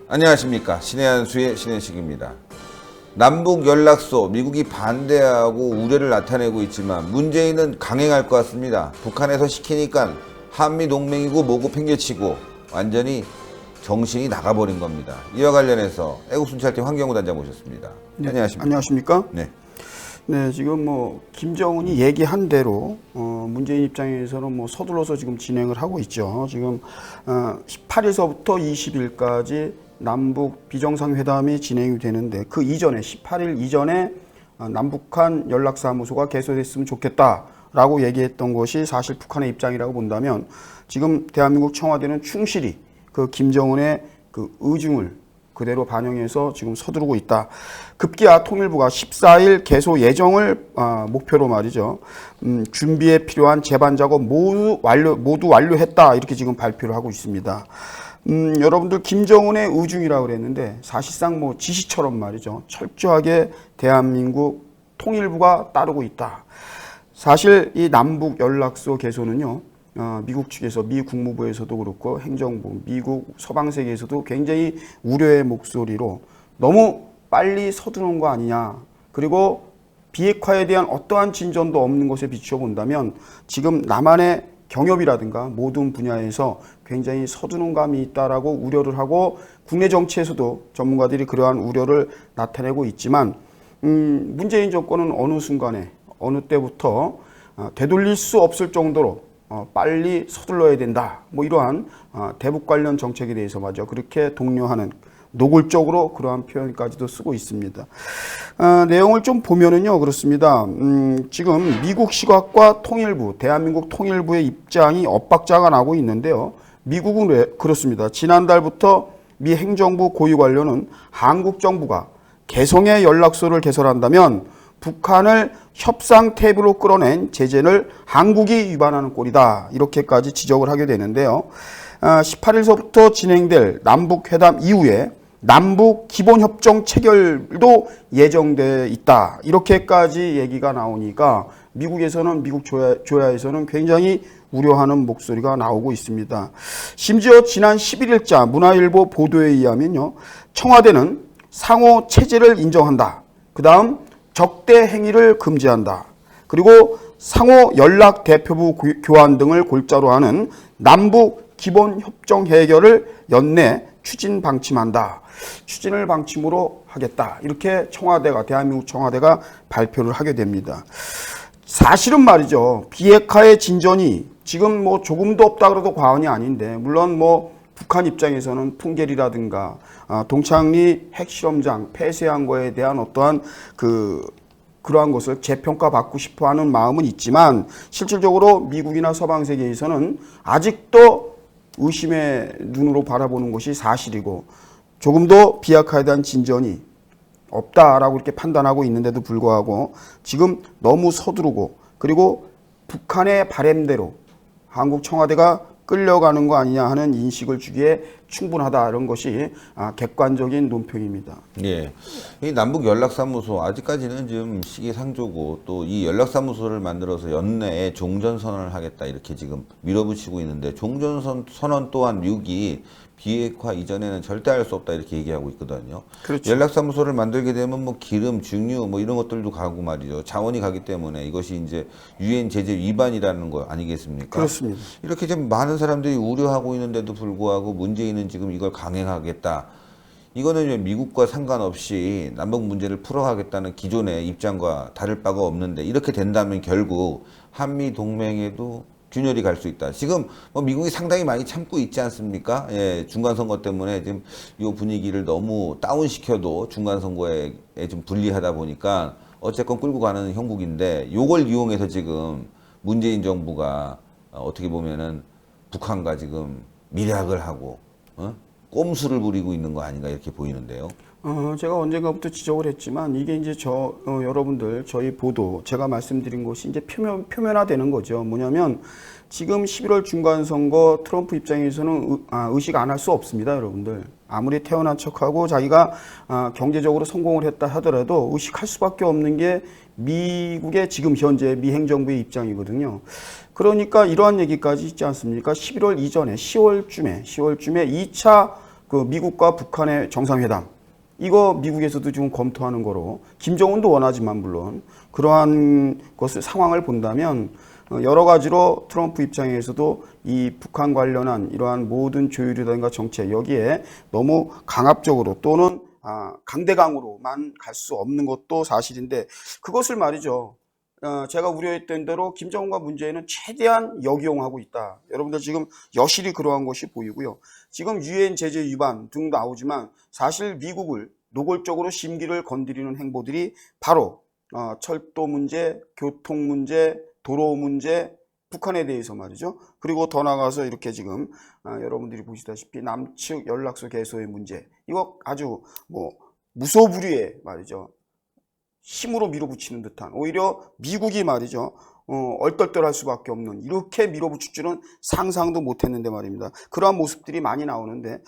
안녕하십니까. 신의 한수의 신혜식입니다. 남북 연락소 미국이 반대하고 우려를 나타내고 있지만 문재인은 강행할 것 같습니다. 북한에서 시키니까 한미 동맹이고 뭐고 팽개치고 완전히 정신이 나가버린 겁니다. 이와 관련해서 애국순찰팀 황경우 단장 모셨습니다. 네, 안녕하십니까. 안녕하십니까? 네. 네, 지금 김정은이 얘기한 대로 문재인 입장에서는 서둘러서 지금 진행을 하고 있죠. 지금 18일서부터 20일까지 남북 비정상회담이 진행이 되는데 그 이전에 18일 이전에 남북한 연락사무소가 개소됐으면 좋겠다라고 얘기했던 것이 사실 북한의 입장이라고 본다면 지금 대한민국 청와대는 충실히 그 김정은의 그 의중을 그대로 반영해서 지금 서두르고 있다. 급기야 통일부가 14일 개소 예정을 목표로 말이죠. 준비에 필요한 제반 작업 모두 완료했다. 이렇게 지금 발표를 하고 있습니다. 여러분들 김정은의 의중이라고 그랬는데 사실상 지시처럼 말이죠. 철저하게 대한민국 통일부가 따르고 있다. 사실 이 남북 연락소 개소는요. 미국 측에서 미 국무부에서도 그렇고 행정부, 미국 서방 세계에서도 굉장히 우려의 목소리로 너무 빨리 서두르는 거 아니냐. 그리고 비핵화에 대한 어떠한 진전도 없는 것에 비추어 본다면 지금 남한의 경협이라든가 모든 분야에서 굉장히 서두른 감이 있다라고 우려를 하고 국내 정치에서도 전문가들이 그러한 우려를 나타내고 있지만 문재인 정권은 어느 순간에 어느 때부터 되돌릴 수 없을 정도로 빨리 서둘러야 된다. 이러한 대북 관련 정책에 대해서 그렇게 독려하는 노골적으로 그러한 표현까지도 쓰고 있습니다. 내용을 좀 보면은요 그렇습니다. 지금 미국 시각과 통일부, 대한민국 통일부의 입장이 엇박자가 나고 있는데요. 미국은 그렇습니다. 지난달부터 미 행정부 고위 관료는 한국 정부가 개성의 연락소를 개설한다면 북한을 협상 테이블로 끌어낸 제재를 한국이 위반하는 꼴이다. 이렇게까지 지적을 하게 되는데요. 18일서부터 진행될 남북회담 이후에 남북 기본협정 체결도 예정돼 있다. 이렇게까지 얘기가 나오니까 미국에서는 미국 조야에서는 굉장히 우려하는 목소리가 나오고 있습니다. 심지어 지난 11일자 문화일보 보도에 의하면요. 청와대는 상호 체제를 인정한다. 그 다음 적대 행위를 금지한다. 그리고 상호 연락 대표부 교환 등을 골자로 하는 남북 기본 협정 해결을 연내 추진 방침한다. 추진을 방침으로 하겠다. 이렇게 대한민국 청와대가 발표를 하게 됩니다. 사실은 말이죠. 비핵화의 진전이 지금 조금도 없다 그래도 과언이 아닌데 물론 북한 입장에서는 풍계리라든가 동창리 핵실험장 폐쇄한 거에 대한 어떠한 그러한 것을 재평가받고 싶어하는 마음은 있지만 실질적으로 미국이나 서방 세계에서는 아직도 의심의 눈으로 바라보는 것이 사실이고 조금도 비핵화에 대한 진전이 없다라고 이렇게 판단하고 있는데도 불구하고 지금 너무 서두르고 그리고 북한의 바램대로 한국 청와대가 끌려가는 거 아니냐 하는 인식을 주기에 충분하다 이런 것이 객관적인 논평입니다. 예, 이 남북 연락사무소 아직까지는 지금 시기상조고 또 이 연락사무소를 만들어서 연내에 종전선언을 하겠다 이렇게 지금 밀어붙이고 있는데 종전선언 또한 미국이 비핵화 이전에는 절대 할 수 없다 이렇게 얘기하고 있거든요. 그렇죠. 연락사무소를 만들게 되면 기름, 증유 이런 것들도 가고 말이죠. 자원이 가기 때문에 이것이 이제 유엔 제재 위반이라는 거 아니겠습니까? 그렇습니다. 이렇게 좀 많은 사람들이 우려하고 있는데도 불구하고 문재인은 지금 이걸 강행하겠다. 이거는 미국과 상관없이 남북 문제를 풀어가겠다는 기존의 입장과 다를 바가 없는데 이렇게 된다면 결국 한미 동맹에도 균열이 갈 수 있다. 지금 미국이 상당히 많이 참고 있지 않습니까? 예, 중간선거 때문에 지금 이 분위기를 너무 다운시켜도 중간선거에 좀 불리하다 보니까 어쨌건 끌고 가는 형국인데 요걸 이용해서 지금 문재인 정부가 어떻게 보면은 북한과 지금 밀약을 하고 꼼수를 부리고 있는 거 아닌가 이렇게 보이는데요. 제가 언젠가부터 지적을 했지만 이게 이제 여러분들 저희 보도 제가 말씀드린 것이 이제 표면화되는 거죠. 뭐냐면 지금 11월 중간선거 트럼프 입장에서는 의식 안 할 수 없습니다, 여러분들. 아무리 태어난 척하고 자기가 경제적으로 성공을 했다 하더라도 의식할 수밖에 없는 게 미국의 지금 현재 미 행정부의 입장이거든요. 그러니까 이러한 얘기까지 있지 않습니까? 11월 이전에 10월쯤에 2차 그 미국과 북한의 정상회담 이거 미국에서도 지금 검토하는 거로 김정은도 원하지만 물론 그러한 것을 상황을 본다면 여러 가지로 트럼프 입장에서도 이 북한 관련한 이러한 모든 조율이라든가 정책 여기에 너무 강압적으로 또는 강대강으로만 갈 수 없는 것도 사실인데 그것을 말이죠. 제가 우려했던 대로 김정은과 문재인은 최대한 역이용하고 있다. 여러분들 지금 여실히 그러한 것이 보이고요. 지금 유엔 제재 위반 등 나오지만 사실 미국을 노골적으로 심기를 건드리는 행보들이 바로 철도 문제, 교통 문제, 도로 문제, 북한에 대해서 말이죠. 그리고 더 나가서 이렇게 지금 여러분들이 보시다시피 남측 연락소 개소의 문제 이거 아주 뭐 무소불위의 말이죠. 힘으로 밀어붙이는 듯한 오히려 미국이 말이죠. 얼떨떨할 수밖에 없는 이렇게 밀어붙일 줄은 상상도 못했는데 말입니다. 그러한 모습들이 많이 나오는데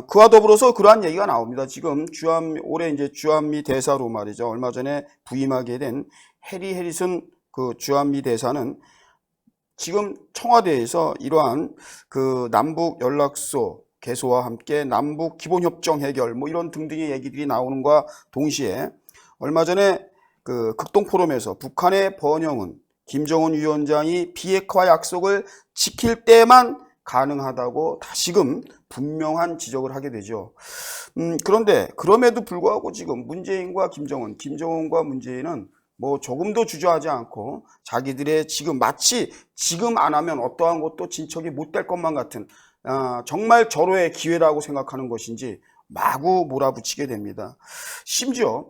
그와 더불어서 그러한 얘기가 나옵니다. 지금 올해 이제 주한미 대사로 말이죠. 얼마 전에 부임하게 된 해리 해리슨 그 주한미 대사는 지금 청와대에서 이러한 그 남북 연락소 개소와 함께 남북 기본협정 해결 뭐 이런 등등의 얘기들이 나오는과 동시에 얼마 전에 그 극동 포럼에서 북한의 번영은 김정은 위원장이 비핵화 약속을 지킬 때만 가능하다고 다시금 분명한 지적을 하게 되죠. 그런데 그럼에도 불구하고 지금 문재인과 김정은과 문재인은 뭐 조금도 주저하지 않고 자기들의 지금 마치 지금 안 하면 어떠한 것도 진척이 못 될 것만 같은 정말 절호의 기회라고 생각하는 것인지 마구 몰아붙이게 됩니다. 심지어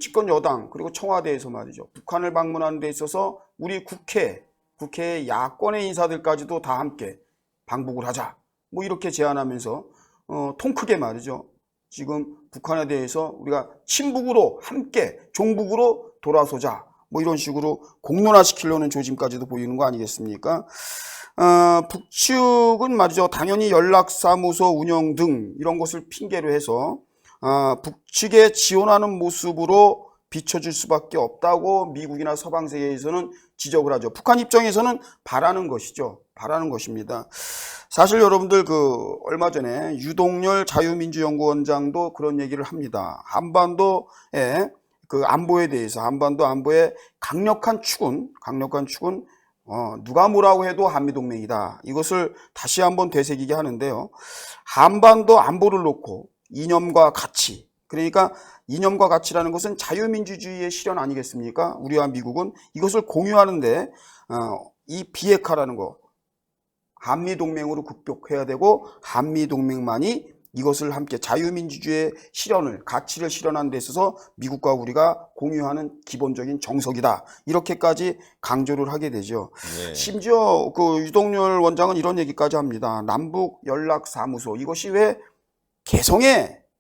집권 여당 그리고 청와대에서 말이죠. 북한을 방문하는 데 있어서 우리 국회 야권의 인사들까지도 다 함께 방북을 하자. 뭐 이렇게 제안하면서 통 크게 말이죠. 지금 북한에 대해서 우리가 친북으로 함께 종북으로 돌아서자. 뭐 이런 식으로 공론화시키려는 조짐까지도 보이는 거 아니겠습니까? 북측은 말이죠. 당연히 연락사무소 운영 등 이런 것을 핑계로 해서 북측에 지원하는 모습으로 비춰질 수밖에 없다고 미국이나 서방 세계에서는 지적을 하죠. 북한 입장에서는 바라는 것이죠. 바라는 것입니다. 사실 여러분들 그 얼마 전에 유동열 자유민주연구원장도 그런 얘기를 합니다. 한반도의 그 안보에 대해서 한반도 안보의 강력한 축은 누가 뭐라고 해도 한미동맹이다. 이것을 다시 한번 되새기게 하는데요. 한반도 안보를 놓고 이념과 가치, 그러니까 이념과 가치라는 것은 자유민주주의의 실현 아니겠습니까? 우리와 미국은 이것을 공유하는데 이 비핵화라는 거 한미동맹으로 극복해야 되고 한미동맹만이 이것을 함께 자유민주주의의 실현을 가치를 실현하는 데 있어서 미국과 우리가 공유하는 기본적인 정석이다. 이렇게까지 강조를 하게 되죠. 네. 심지어 그 유동열 원장은 이런 얘기까지 합니다. 남북연락사무소 이것이 왜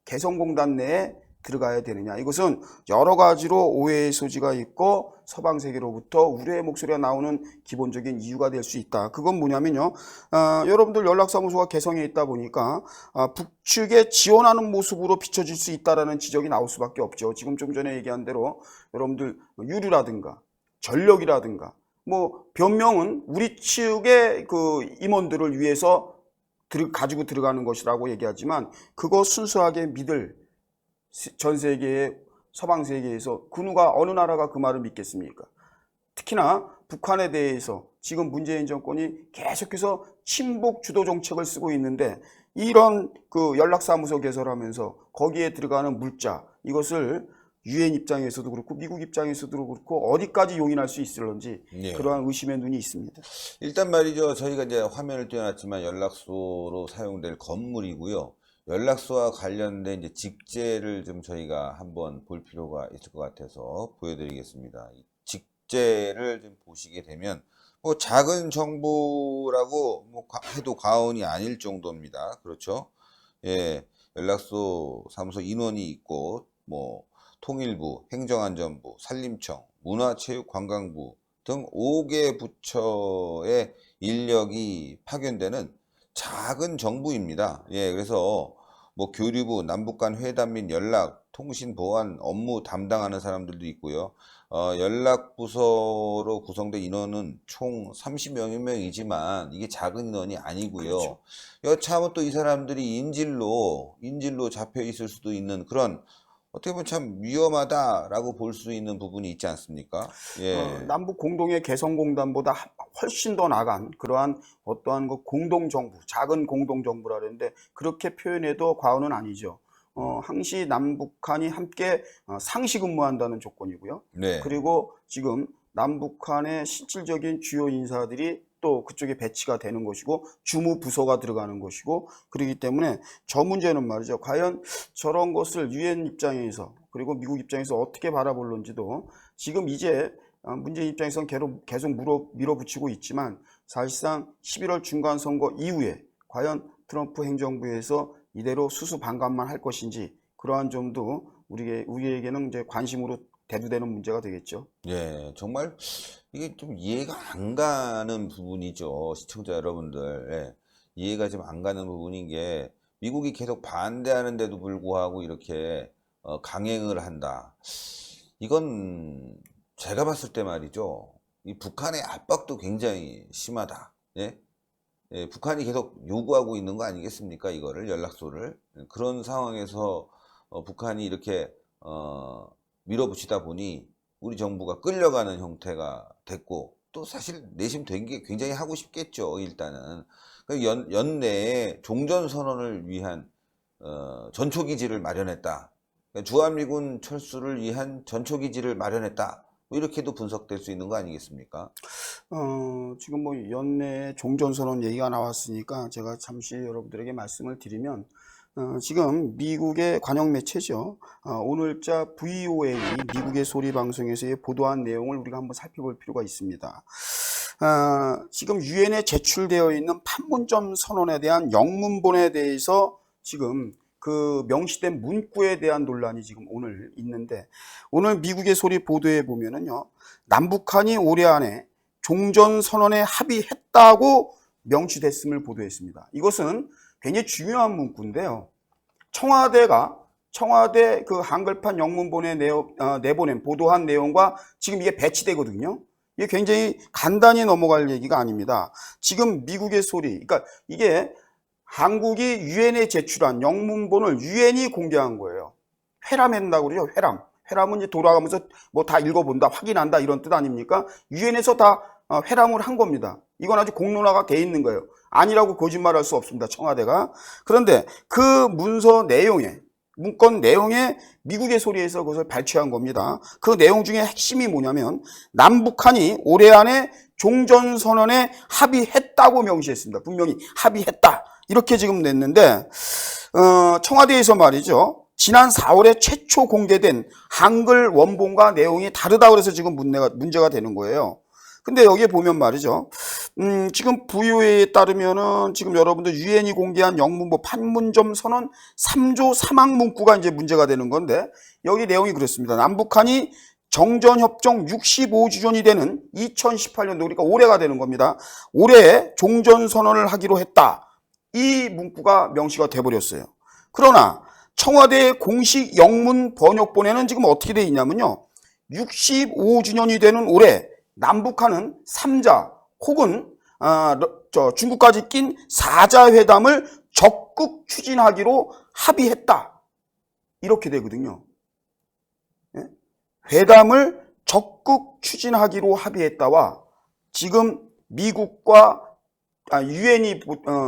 개성공단 내에 들어가야 되느냐. 이것은 여러 가지로 오해의 소지가 있고 서방 세계로부터 우려의 목소리가 나오는 기본적인 이유가 될 수 있다. 그건 뭐냐면요. 여러분들 연락사무소가 개성에 있다 보니까 북측에 지원하는 모습으로 비춰질 수 있다라는 지적이 나올 수밖에 없죠. 지금 좀 전에 얘기한 대로 여러분들 유류라든가 전력이라든가 뭐 변명은 우리 측의 그 임원들을 위해서 가지고 들어가는 것이라고 얘기하지만 그거 순수하게 믿을 전 세계의 서방 세계에서 그 누가 어느 나라가 그 말을 믿겠습니까? 특히나 북한에 대해서 지금 문재인 정권이 계속해서 친북 주도 정책을 쓰고 있는데 이런 그 연락사무소 개설하면서 거기에 들어가는 물자 이것을 유엔 입장에서도 그렇고 미국 입장에서도 그렇고 어디까지 용인할 수 있을런지 네. 그러한 의심의 눈이 있습니다. 일단 말이죠. 저희가 이제 화면을 띄워놨지만 연락소로 사용될 건물이고요. 연락소와 관련된 이제 직제를 좀 저희가 한번 볼 필요가 있을 것 같아서 보여드리겠습니다. 이 직제를 좀 보시게 되면 뭐 작은 정부라고 뭐 해도 과언이 아닐 정도입니다. 그렇죠? 예, 연락소 사무소 인원이 있고 뭐 통일부, 행정안전부, 산림청, 문화체육관광부 등 5개 부처의 인력이 파견되는 작은 정부입니다. 예, 그래서 뭐 교류부, 남북 간 회담 및 연락, 통신, 보안, 업무 담당하는 사람들도 있고요. 연락부서로 구성된 인원은 총 30여 명이지만 이게 작은 인원이 아니고요. 그렇죠. 여차하면 또 이 사람들이 인질로 잡혀 있을 수도 있는 그런 어떻게 보면 참 위험하다라고 볼 수 있는 부분이 있지 않습니까? 예. 남북 공동의 개성공단보다 훨씬 더 나간 그러한 어떠한 그 공동정부, 작은 공동정부라는데 그렇게 표현해도 과언은 아니죠. 항시 남북한이 함께 상시 근무한다는 조건이고요. 네. 그리고 지금 남북한의 실질적인 주요 인사들이 또 그쪽에 배치가 되는 것이고 주무부서가 들어가는 것이고 그렇기 때문에 저 문제는 말이죠. 과연 저런 것을 유엔 입장에서 그리고 미국 입장에서 어떻게 바라볼는지도 지금 이제 문재인 입장에서는 계속 밀어붙이고 있지만 사실상 11월 중간선거 이후에 과연 트럼프 행정부에서 이대로 수수방관만 할 것인지 그러한 점도 우리에게는 이제 관심으로 대두되는 문제가 되겠죠. 예, 정말 이게 좀 이해가 안 가는 부분이죠. 시청자 여러분들. 예, 이해가 좀 안 가는 부분인 게 미국이 계속 반대하는데도 불구하고 이렇게 강행을 한다. 이건 제가 봤을 때 말이죠. 이 북한의 압박도 굉장히 심하다. 예? 예, 북한이 계속 요구하고 있는 거 아니겠습니까? 이거를 연락소를. 그런 상황에서 북한이 이렇게 밀어붙이다 보니 우리 정부가 끌려가는 형태가 됐고 또 사실 내심 된 게 굉장히 하고 싶겠죠. 일단은 연내에 종전선언을 위한 전초기지를 마련했다. 그러니까 주한미군 철수를 위한 전초기지를 마련했다. 뭐 이렇게도 분석될 수 있는 거 아니겠습니까? 지금 뭐 연내에 종전선언 얘기가 나왔으니까 제가 잠시 여러분들에게 말씀을 드리면 지금 미국의 관영 매체죠. 오늘자 VOA 미국의 소리 방송에서의 보도한 내용을 우리가 한번 살펴볼 필요가 있습니다. 지금 유엔에 제출되어 있는 판문점 선언에 대한 영문본에 대해서 지금 그 명시된 문구에 대한 논란이 지금 오늘 있는데 오늘 미국의 소리 보도에 보면은요 남북한이 올해 안에 종전선언에 합의했다고 명시됐음을 보도했습니다. 이것은 굉장히 중요한 문구인데요. 청와대 그 한글판 영문본에 내보낸 보도한 내용과 지금 이게 배치되거든요. 이게 굉장히 간단히 넘어갈 얘기가 아닙니다. 지금 미국의 소리, 그러니까 이게 한국이 유엔에 제출한 영문본을 유엔이 공개한 거예요. 회람한다고 그러죠. 회람은 이제 돌아가면서 뭐 다 읽어본다, 확인한다 이런 뜻 아닙니까? 유엔에서 다 회람을 한 겁니다. 이건 아주 공론화가 돼 있는 거예요. 아니라고 거짓말할 수 없습니다. 청와대가. 그런데 그 문건 내용에 미국의 소리에서 그것을 발췌한 겁니다. 그 내용 중에 핵심이 뭐냐면 남북한이 올해 안에 종전선언에 합의했다고 명시했습니다. 분명히 합의했다. 이렇게 지금 냈는데 청와대에서 말이죠. 지난 4월에 최초 공개된 한글 원본과 내용이 다르다고 해서 지금 문제가 되는 거예요. 근데 여기에 보면 말이죠. 지금 VOA에 따르면은 지금 여러분들 유엔이 공개한 영문본 판문점 선언 3조 3항 문구가 이제 문제가 되는 건데 여기 내용이 그렇습니다. 남북한이 정전협정 65주년이 되는 2018년도 그러니까 올해가 되는 겁니다. 올해 종전선언을 하기로 했다. 이 문구가 명시가 돼버렸어요. 그러나 청와대의 공식 영문 번역본에는 지금 어떻게 돼 있냐면요. 65주년이 되는 올해 남북한은 3자 혹은 중국까지 낀 4자 회담을 적극 추진하기로 합의했다. 이렇게 되거든요. 예? 회담을 적극 추진하기로 합의했다와 지금 미국과 유엔이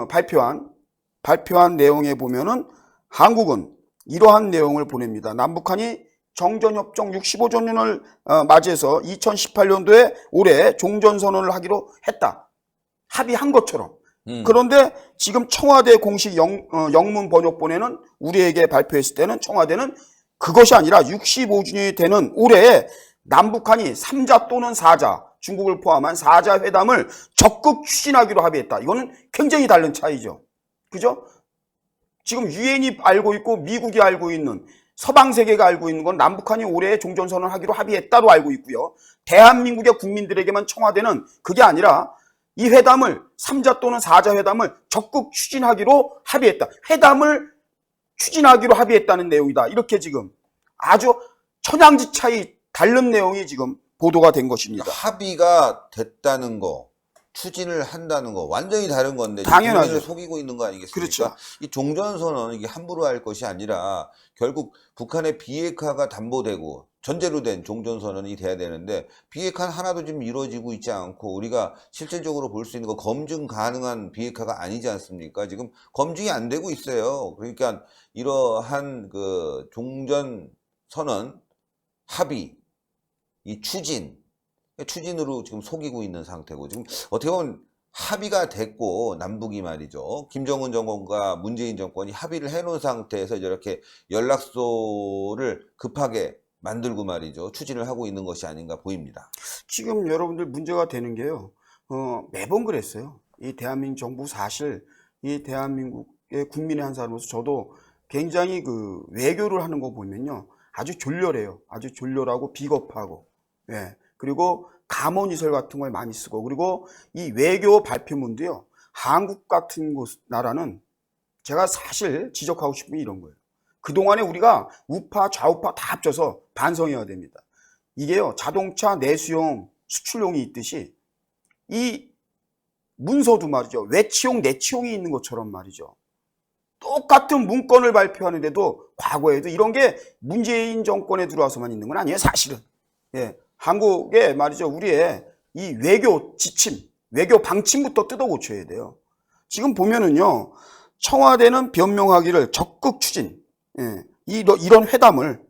발표한 내용에 보면은 한국은 이러한 내용을 보냅니다. 남북한이 정전협정 65주년을 맞이해서 2018년도에 올해 종전선언을 하기로 했다. 합의한 것처럼. 그런데 지금 청와대 공식 영문 번역본에는 우리에게 발표했을 때는 청와대는 그것이 아니라 65주년이 되는 올해에 남북한이 3자 또는 4자 중국을 포함한 4자 회담을 적극 추진하기로 합의했다. 이거는 굉장히 다른 차이죠. 그죠? 지금 유엔이 알고 있고 미국이 알고 있는 서방 세계가 알고 있는 건 남북한이 올해 종전선언을 하기로 합의했다로 알고 있고요. 대한민국의 국민들에게만 청와대는 그게 아니라 이 회담을 3자 또는 4자 회담을 적극 추진하기로 합의했다. 회담을 추진하기로 합의했다는 내용이다. 이렇게 지금 아주 천양지 차이 다른 내용이 지금 보도가 된 것입니다. 합의가 됐다는 거, 추진을 한다는 거 완전히 다른 건데 당연하죠. 국민을 속이고 있는 거 아니겠습니까? 그렇죠. 이 종전선언은 이게 함부로 할 것이 아니라 결국 북한의 비핵화가 담보되고 전제로 된 종전선언이 돼야 되는데 비핵화 하나도 지금 이루어지고 있지 않고 우리가 실질적으로 볼 수 있는 거 검증 가능한 비핵화가 아니지 않습니까? 지금 검증이 안 되고 있어요. 그러니까 이러한 그 종전선언 합의, 이 추진으로 지금 속이고 있는 상태고 지금 어떻게 보면 합의가 됐고 남북이 말이죠. 김정은 정권과 문재인 정권이 합의를 해놓은 상태에서 이렇게 연락소를 급하게 만들고 말이죠. 추진을 하고 있는 것이 아닌가 보입니다. 지금 여러분들 문제가 되는 게요. 매번 그랬어요. 이 대한민국 정부 사실 이 대한민국의 국민의 한 사람으로서 저도 굉장히 그 외교를 하는 거 보면요. 아주 졸렬해요. 아주 졸렬하고 비겁하고. 예. 그리고 감언이설 같은 걸 많이 쓰고 그리고 이 외교 발표문도요. 한국 같은 나라는 제가 사실 지적하고 싶은 게 이런 거예요. 그동안에 우리가 우파 좌우파 다 합쳐서 반성해야 됩니다. 이게요. 자동차 내수용 수출용이 있듯이 이 문서도 말이죠. 외치용 내치용이 있는 것처럼 말이죠. 똑같은 문건을 발표하는데도 과거에도 이런 게 문재인 정권에 들어와서만 있는 건 아니에요. 사실은. 예. 한국에 말이죠. 우리의 이 외교 지침, 외교 방침부터 뜯어 고쳐야 돼요. 지금 보면은요. 청와대는 변명하기를 적극 추진. 예. 이런 회담을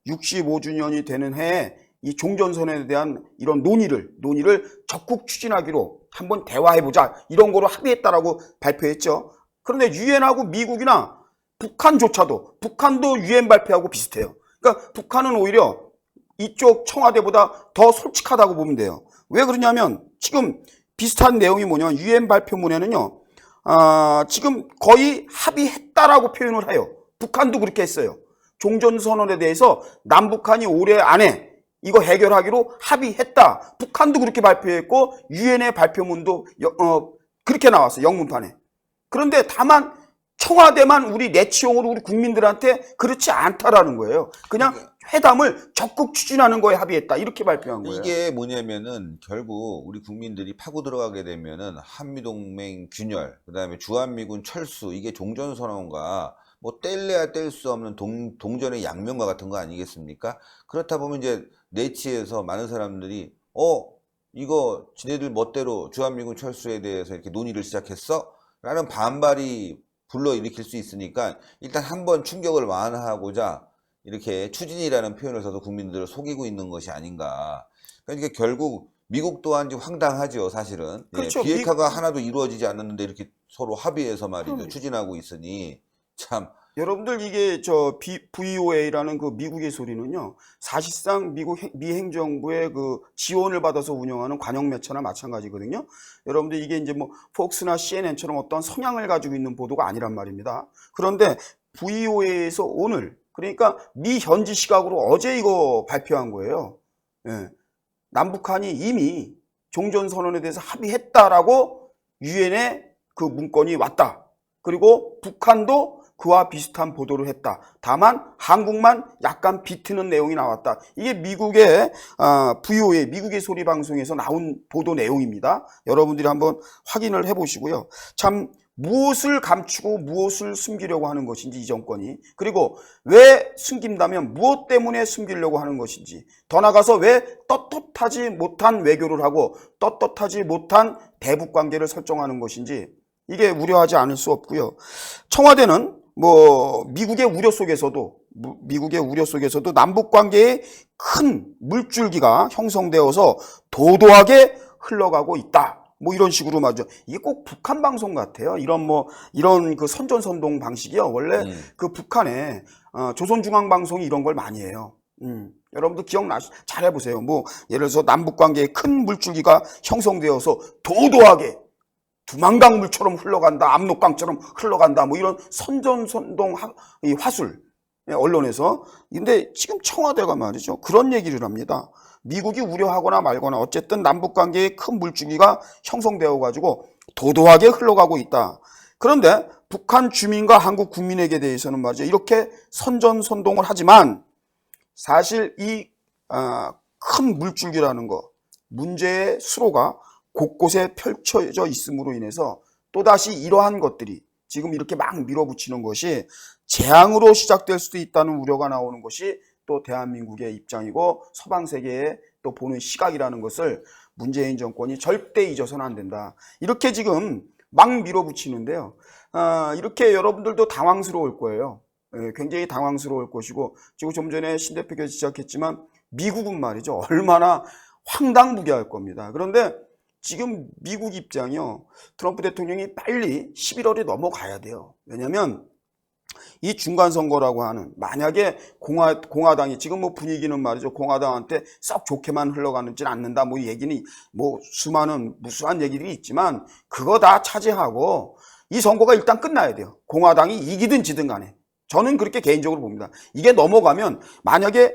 65주년이 되는 해에 이 종전선언에 대한 이런 논의를 적극 추진하기로 한번 대화해보자. 이런 거로 합의했다라고 발표했죠. 그런데 유엔하고 미국이나 북한도 유엔 발표하고 비슷해요. 그러니까 북한은 오히려 이쪽 청와대보다 더 솔직하다고 보면 돼요. 왜 그러냐면 지금 비슷한 내용이 뭐냐면 유엔 발표문에는요. 지금 거의 합의했다라고 표현을 해요. 북한도 그렇게 했어요. 종전선언에 대해서 남북한이 올해 안에 이거 해결하기로 합의했다. 북한도 그렇게 발표했고 유엔의 발표문도 그렇게 나왔어요. 영문판에. 그런데 다만 청와대만 우리 내치용으로 우리 국민들한테 그렇지 않다라는 거예요. 그냥 회담을 적극 추진하는 거에 합의했다. 이렇게 발표한 거예요. 이게 뭐냐면은 결국 우리 국민들이 파고 들어가게 되면은 한미동맹 균열, 그다음에 주한미군 철수, 이게 종전선언과 뭐 뗄래야 뗄 수 없는 동전의 양면과 같은 거 아니겠습니까? 그렇다 보면 이제 내치에서 많은 사람들이 이거 지네들 멋대로 주한미군 철수에 대해서 이렇게 논의를 시작했어? 라는 반발이 불러일으킬 수 있으니까 일단 한번 충격을 완화하고자 이렇게 추진이라는 표현을 써서 국민들을 속이고 있는 것이 아닌가. 그러니까 결국 미국 또한 좀 황당하죠, 사실은. 그렇죠. 비핵화가 하나도 이루어지지 않았는데 이렇게 서로 합의해서 말이죠. 추진하고 있으니 참. 여러분들 이게 VOA라는 그 미국의 소리는요. 사실상 미 행정부의 그 지원을 받아서 운영하는 관영 매체나 마찬가지거든요. 여러분들 이게 이제 뭐 폭스나 CNN처럼 어떤 성향을 가지고 있는 보도가 아니란 말입니다. 그런데 VOA에서 오늘 그러니까 미 현지 시각으로 어제 이거 발표한 거예요. 예. 남북한이 이미 종전선언에 대해서 합의했다라고 유엔에 그 문건이 왔다. 그리고 북한도 그와 비슷한 보도를 했다. 다만 한국만 약간 비트는 내용이 나왔다. 이게 미국의 VOA, 미국의 소리 방송에서 나온 보도 내용입니다. 여러분들이 한번 확인을 해보시고요. 참 무엇을 감추고 무엇을 숨기려고 하는 것인지 이 정권이, 그리고 왜 숨긴다면 무엇 때문에 숨기려고 하는 것인지, 더 나아가서 왜 떳떳하지 못한 외교를 하고 떳떳하지 못한 대북 관계를 설정하는 것인지 이게 우려하지 않을 수 없고요. 청와대는 뭐 미국의 우려 속에서도 남북 관계에 큰 물줄기가 형성되어서 도도하게 흘러가고 있다. 뭐 이런 식으로 말이죠. 이게 꼭 북한 방송 같아요. 이런 그 선전선동 방식이요. 원래 그 북한에 조선중앙방송이 이런 걸 많이 해요. 여러분도 잘 해보세요. 뭐 예를 들어서 남북 관계에 큰 물줄기가 형성되어서 도도하게 두만강물처럼 흘러간다, 압록강처럼 흘러간다, 뭐 이런 선전선동 화술 언론에서. 근데 지금 청와대가 말이죠, 그런 얘기를 합니다. 미국이 우려하거나 말거나 어쨌든 남북관계에 큰 물줄기가 형성되어 가지고 도도하게 흘러가고 있다. 그런데 북한 주민과 한국 국민에게 대해서는 말이죠. 이렇게 선전선동을 하지만 사실 이 큰 물줄기라는 거, 문제의 수로가 곳곳에 펼쳐져 있음으로 인해서 또다시 이러한 것들이 지금 이렇게 막 밀어붙이는 것이 재앙으로 시작될 수도 있다는 우려가 나오는 것이 또 대한민국의 입장이고 서방 세계의 또 보는 시각이라는 것을 문재인 정권이 절대 잊어서는 안 된다. 이렇게 지금 막 밀어붙이는데요. 이렇게 여러분들도 당황스러울 거예요. 굉장히 당황스러울 것이고, 지금 좀 전에 신 대표께서 지적했지만 미국은 말이죠. 얼마나 황당무계할 겁니다. 그런데 지금 미국 입장이요. 트럼프 대통령이 빨리 11월에 넘어가야 돼요. 왜냐하면 이 중간선거라고 하는, 만약에 공화당이 지금 뭐 분위기는 말이죠. 공화당한테 썩 좋게만 흘러가는지는 않는다. 뭐 얘기는 뭐 수많은 무수한 얘기들이 있지만 그거 다 차지하고 이 선거가 일단 끝나야 돼요. 공화당이 이기든 지든 간에. 저는 그렇게 개인적으로 봅니다. 이게 넘어가면 만약에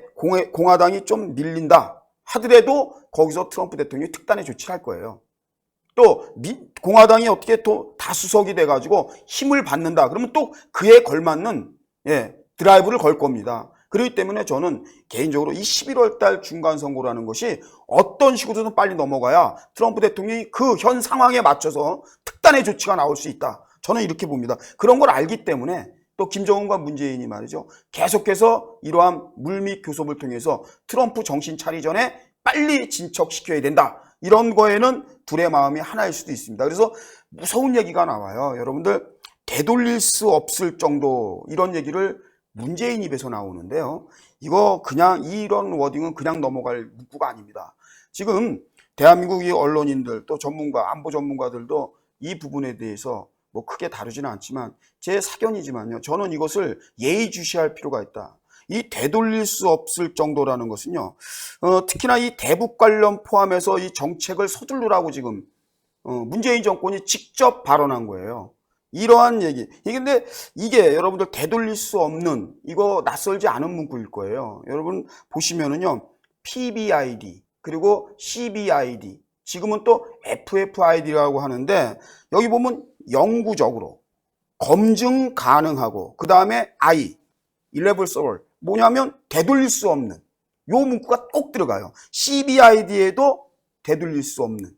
공화당이 좀 밀린다 하더라도 거기서 트럼프 대통령이 특단의 조치를 할 거예요. 또 공화당이 어떻게 또 다수석이 돼가지고 힘을 받는다 그러면 또 그에 걸맞는 드라이브를 걸 겁니다. 그렇기 때문에 저는 개인적으로 이 11월 달 중간선거라는 것이 어떤 식으로든 빨리 넘어가야 트럼프 대통령이 그 현 상황에 맞춰서 특단의 조치가 나올 수 있다. 저는 이렇게 봅니다. 그런 걸 알기 때문에 또 김정은과 문재인이 말이죠. 계속해서 이러한 물밑 교섭을 통해서 트럼프 정신 차리 전에 빨리 진척시켜야 된다. 이런 거에는 둘의 마음이 하나일 수도 있습니다. 그래서 무서운 얘기가 나와요. 여러분들 되돌릴 수 없을 정도 이런 얘기를 문재인 입에서 나오는데요. 이거 그냥 이런 워딩은 그냥 넘어갈 문구가 아닙니다. 지금 대한민국의 언론인들 또 전문가, 안보 전문가들도 이 부분에 대해서 뭐 크게 다루지는 않지만 제 사견이지만요. 저는 이것을 예의주시할 필요가 있다. 이 되돌릴 수 없을 정도라는 것은요. 특히나 이 대북 관련 포함해서 이 정책을 서두르라고 지금 문재인 정권이 직접 발언한 거예요. 이러한 얘기. 근데 이게 여러분들 되돌릴 수 없는 이거 낯설지 않은 문구일 거예요. 여러분 보시면은요. PBID 그리고 CBID 지금은 또 FFID라고 하는데 여기 보면 영구적으로 검증 가능하고 그 다음에 I, irreversible 뭐냐면 되돌릴 수 없는 요 문구가 꼭 들어가요. CBID에도 되돌릴 수 없는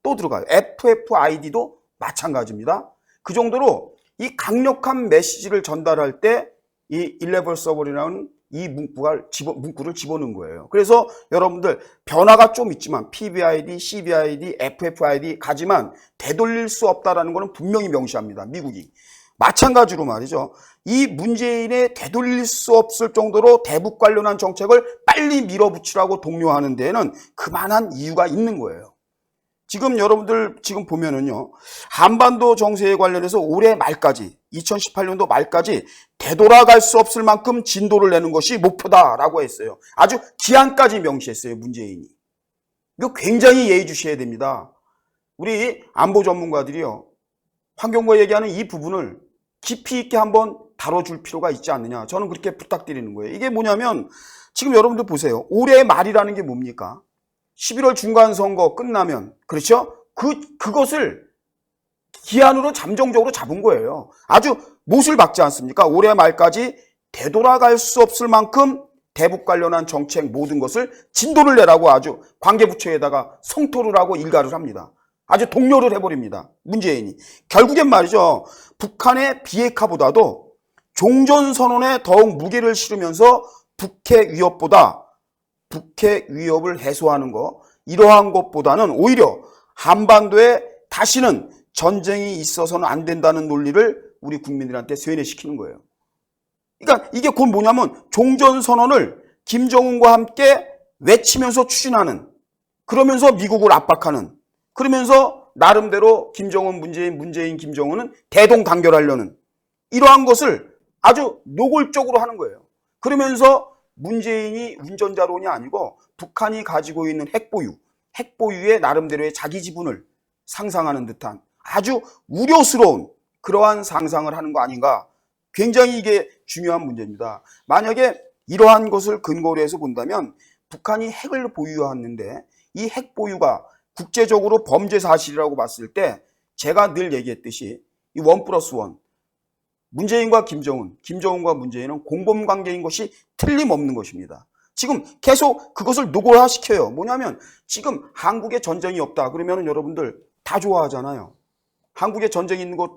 또 들어가요. FFID도 마찬가지입니다. 그 정도로 이 강력한 메시지를 전달할 때 이 irreversible이라는 이 문구를 집어넣은 거예요. 그래서 여러분들 변화가 좀 있지만 PBID, CBID, FFID 가지만 되돌릴 수 없다라는 것은 분명히 명시합니다. 미국이. 마찬가지로 말이죠. 이 문재인의 되돌릴 수 없을 정도로 대북 관련한 정책을 빨리 밀어붙이라고 독려하는 데에는 그만한 이유가 있는 거예요. 지금 여러분들 지금 보면은요. 한반도 정세에 관련해서 올해 말까지 2018년도 말까지 되돌아갈 수 없을 만큼 진도를 내는 것이 목표다라고 했어요. 아주 기한까지 명시했어요. 문재인이. 이거 굉장히 예의주시해야 됩니다. 우리 안보 전문가들이요. 환경부가 얘기하는 이 부분을 깊이 있게 한번 다뤄줄 필요가 있지 않느냐. 저는 그렇게 부탁드리는 거예요. 이게 뭐냐면 지금 여러분들 보세요. 올해 말이라는 게 뭡니까? 11월 중간선거 끝나면 그렇죠? 그것을 기한으로 잠정적으로 잡은 거예요. 아주 못을 박지 않습니까? 올해 말까지 되돌아갈 수 없을 만큼 대북 관련한 정책 모든 것을 진도를 내라고 아주 관계부처에다가 성토를 하고 일가를 합니다. 아주 독려를 해버립니다. 문재인이. 결국엔 말이죠. 북한의 비핵화보다도 종전선언에 더욱 무게를 실으면서 북핵 위협보다 북핵 위협을 해소하는 것 이러한 것보다는 오히려 한반도에 다시는 전쟁이 있어서는 안 된다는 논리를 우리 국민들한테 세뇌시키는 거예요. 그러니까 이게 곧 뭐냐면 종전선언을 김정은과 함께 외치면서 추진하는 그러면서 미국을 압박하는 그러면서 나름대로 김정은 문재인 김정은은 대동단결하려는 이러한 것을 아주 노골적으로 하는 거예요. 그러면서 문재인이 운전자론이 아니고 북한이 가지고 있는 핵보유의 나름대로의 자기 지분을 상상하는 듯한 아주 우려스러운 그러한 상상을 하는 거 아닌가. 굉장히 이게 중요한 문제입니다. 만약에 이러한 것을 근거로 해서 본다면 북한이 핵을 보유하는데 이 핵 보유가 국제적으로 범죄 사실이라고 봤을 때 제가 늘 얘기했듯이 이 1+1. 문재인과 김정은, 김정은과 문재인은 공범 관계인 것이 틀림없는 것입니다. 지금 계속 그것을 노골화시켜요. 뭐냐면 지금 한국에 전쟁이 없다 그러면 여러분들 다 좋아하잖아요. 한국에 전쟁이 있는 것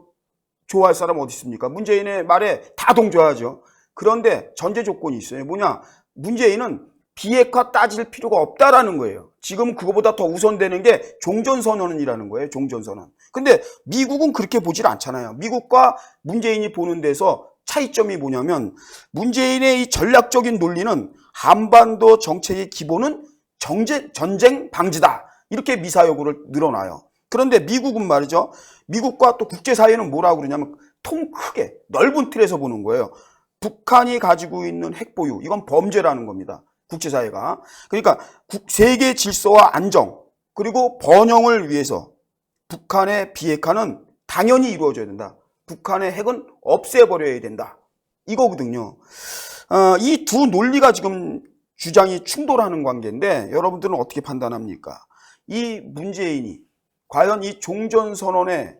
좋아할 사람 어디 있습니까? 문재인의 말에 다 동조하죠. 그런데 전제 조건이 있어요. 뭐냐? 문재인은 비핵화 따질 필요가 없다라는 거예요. 지금 그거보다 더 우선되는 게 종전선언이라는 거예요. 종전선언. 근데 미국은 그렇게 보질 않잖아요. 미국과 문재인이 보는 데서 차이점이 뭐냐면 문재인의 이 전략적인 논리는 한반도 정책의 기본은 전쟁 방지다. 이렇게 미사여구를 늘어나요. 그런데 미국은 말이죠. 미국과 또 국제사회는 뭐라고 그러냐면 통 크게 넓은 틀에서 보는 거예요. 북한이 가지고 있는 핵보유, 이건 범죄라는 겁니다. 국제사회가. 그러니까 세계 질서와 안정, 그리고 번영을 위해서 북한의 비핵화는 당연히 이루어져야 된다. 북한의 핵은 없애버려야 된다. 이거거든요. 이 두 논리가 지금 주장이 충돌하는 관계인데 여러분들은 어떻게 판단합니까? 이 문재인이 과연 이 종전선언에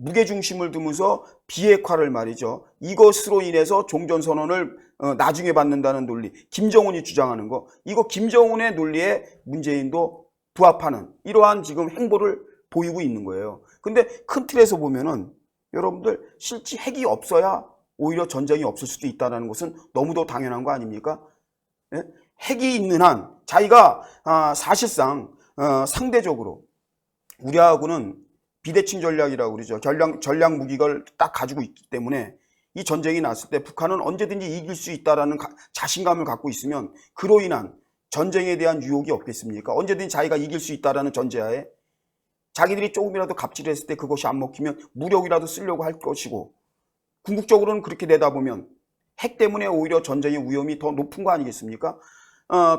무게중심을 두면서 비핵화를 말이죠. 이것으로 인해서 종전선언을 나중에 받는다는 논리, 김정은이 주장하는 거, 이거 김정은의 논리에 문재인도 부합하는 이러한 지금 행보를 보이고 있는 거예요. 근데 큰 틀에서 보면은 여러분들 실제 핵이 없어야 오히려 전쟁이 없을 수도 있다는 것은 너무도 당연한 거 아닙니까? 예? 핵이 있는 한 자기가 사실상 상대적으로 우리하고는 비대칭 전략이라고 그러죠. 전략 무기를 딱 가지고 있기 때문에 이 전쟁이 났을 때 북한은 언제든지 이길 수 있다라는 자신감을 갖고 있으면 그로 인한 전쟁에 대한 유혹이 없겠습니까? 언제든지 자기가 이길 수 있다라는 전제하에 자기들이 조금이라도 갑질했을 때 그것이 안 먹히면 무력이라도 쓰려고 할 것이고 궁극적으로는 그렇게 내다보면 핵 때문에 오히려 전쟁의 위험이 더 높은 거 아니겠습니까?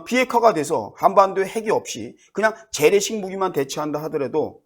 비핵화가 돼서 한반도에 핵이 없이 그냥 재래식 무기만 대체한다 하더라도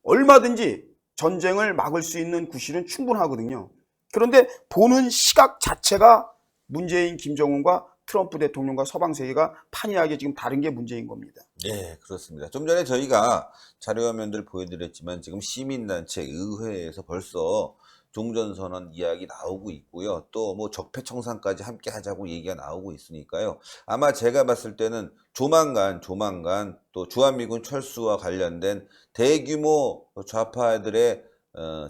얼마든지 전쟁을 막을 수 있는 구실은 충분하거든요. 그런데 보는 시각 자체가 문재인, 김정은과 트럼프 대통령과 서방 세계가 판이하게 지금 다른 게 문제인 겁니다. 네, 그렇습니다. 좀 전에 저희가 자료화면들 보여드렸지만 지금 시민단체 의회에서 벌써 종전선언 이야기 나오고 있고요. 또 뭐 적폐청산까지 함께 하자고 얘기가 나오고 있으니까요. 아마 제가 봤을 때는 조만간 또 주한미군 철수와 관련된 대규모 좌파들의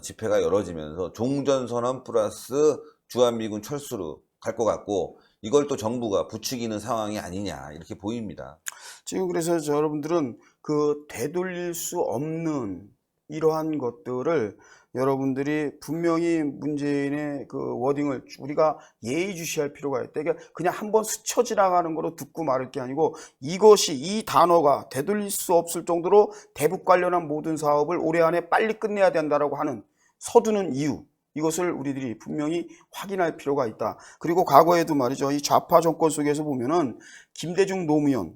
집회가 열어지면서 종전선언 플러스 주한미군 철수로 갈 것 같고 이걸 또 정부가 부추기는 상황이 아니냐 이렇게 보입니다. 지금 그래서 여러분들은 그 되돌릴 수 없는 이러한 것들을 여러분들이 분명히 문재인의 그 워딩을 우리가 예의주시할 필요가 있다. 그러니까 그냥 한번 스쳐 지나가는 거로 듣고 말을 게 아니고 이것이 이 단어가 되돌릴 수 없을 정도로 대북 관련한 모든 사업을 올해 안에 빨리 끝내야 된다라고 하는 서두는 이유, 이것을 우리들이 분명히 확인할 필요가 있다. 그리고 과거에도 말이죠. 이 좌파 정권 속에서 보면은 김대중 노무현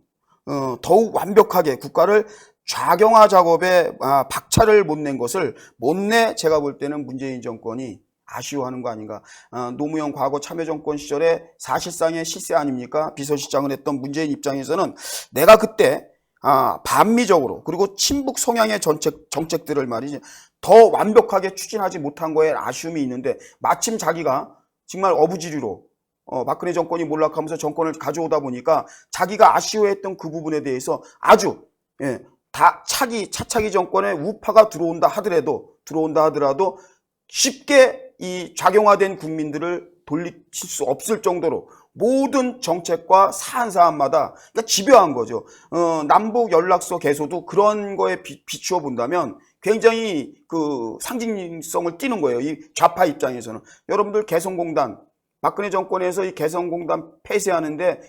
더욱 완벽하게 국가를 좌경화 작업에 박차를 못 낸 것을 제가 볼 때는 문재인 정권이 아쉬워하는 거 아닌가. 노무현 과거 참여정권 시절에 사실상의 실세 아닙니까? 비서실장을 했던 문재인 입장에서는 내가 그때 반미적으로 그리고 친북 성향의 정책들을 말이지 더 완벽하게 추진하지 못한 거에 아쉬움이 있는데 마침 자기가 정말 어부지리로 박근혜 정권이 몰락하면서 정권을 가져오다 보니까 자기가 아쉬워했던 그 부분에 대해서 아주 차차기 정권에 우파가 들어온다 하더라도 쉽게 이 작용화된 국민들을 돌리칠 수 없을 정도로 모든 정책과 사안마다 그러니까 집요한 거죠. 남북 연락소 개소도 그런 거에 비추어 본다면 굉장히 그 상징성을 띠는 거예요. 이 좌파 입장에서는. 여러분들 개성공단, 박근혜 정권에서 이 개성공단 폐쇄하는데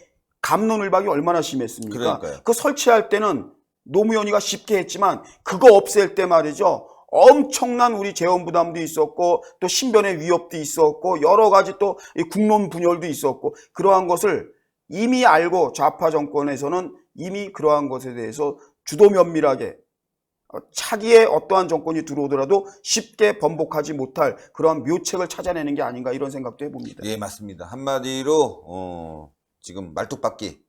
갑론을박이 얼마나 심했습니까? 그러니까요. 그 설치할 때는 노무현이가 쉽게 했지만 그거 없앨 때 말이죠. 엄청난 우리 재원 부담도 있었고 또 신변의 위협도 있었고 여러 가지 또 국론 분열도 있었고 그러한 것을 이미 알고 좌파 정권에서는 이미 그러한 것에 대해서 주도 면밀하게 차기에 어떠한 정권이 들어오더라도 쉽게 번복하지 못할 그러한 묘책을 찾아내는 게 아닌가 이런 생각도 해봅니다. 예, 맞습니다. 한마디로 지금 말뚝박기,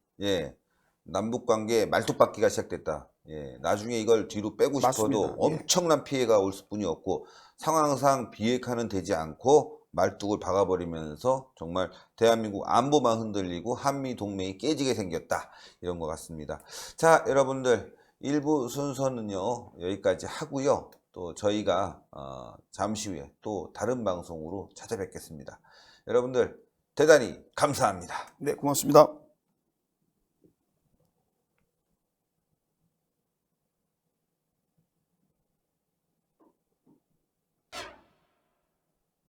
남북관계 말뚝박기가 시작됐다. 예, 나중에 이걸 뒤로 빼고 맞습니다. 싶어도 엄청난 피해가 올 수뿐이 없고 상황상 비핵화는 되지 않고 말뚝을 박아버리면서 정말 대한민국 안보만 흔들리고 한미 동맹이 깨지게 생겼다 이런 것 같습니다. 자, 여러분들 1부 순서는요 여기까지 하고요. 또 저희가 잠시 후에 또 다른 방송으로 찾아뵙겠습니다. 여러분들 대단히 감사합니다. 네, 고맙습니다.